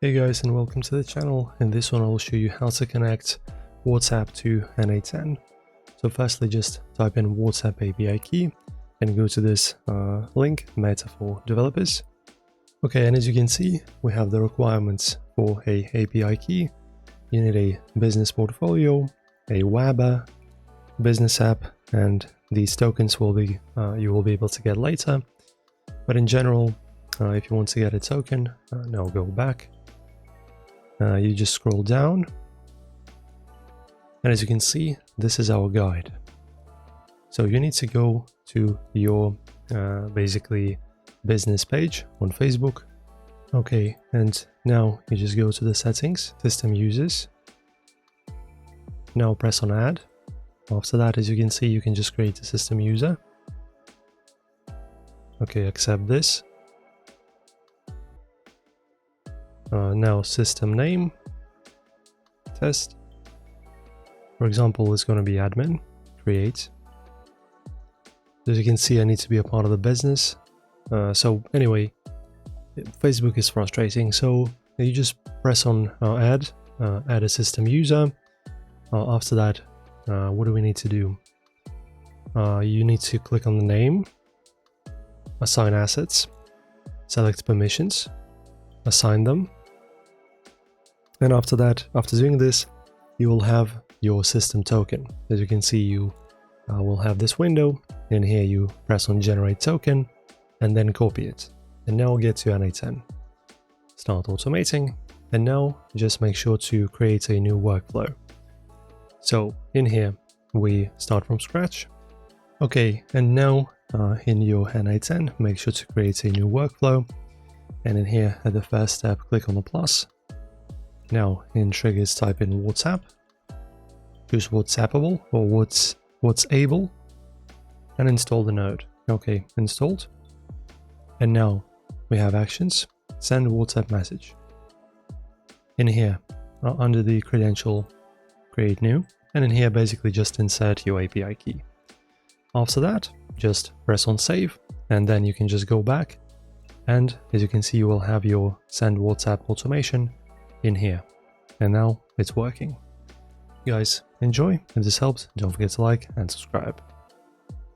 Hey guys, and welcome to the channel. In this one I will show you how to connect WhatsApp to N8N. So firstly, just type in WhatsApp API key and go to this link, Meta for developers. Okay, and as you can see, we have the requirements for a API key. You need a business portfolio, a WABA, business app, and these tokens will be you will be able to get later. But in general, if you want to get a token, now go back. You just scroll down, and as you can see, this is our guide. So you need to go to your basically business page on Facebook. Okay, and now you just go to the settings, system users. Now press on add. After that, as you can see, you can just create a system user. Okay, accept this. Now system name, test. For example, it's going to be admin, create. As you can see, I need to be a part of the business. So anyway, Facebook is frustrating. So you just press on add a system user. After that, what do we need to do? You need to click on the name, assign assets, select permissions, assign them. And after that, after doing this, you will have your system token. As you can see, you will have this window, and here you press on generate token and then copy it. And now get to N8N. Start automating, and now just make sure to create a new workflow. So in here, we start from scratch. Okay, and now in your N8N, make sure to create a new workflow. And in here, at the first step, click on the plus. Now in triggers, type in WhatsApp. Choose WhatsAppable or what's able, and install the node. Okay, installed. And now we have actions. Send WhatsApp message. In here, under the credential, create new, and in here basically just insert your API key. After that, just press on save, and then you can just go back. And as you can see, you will have your send WhatsApp automation in here. And now it's working. Guys, enjoy. If this helped, don't forget to like and subscribe.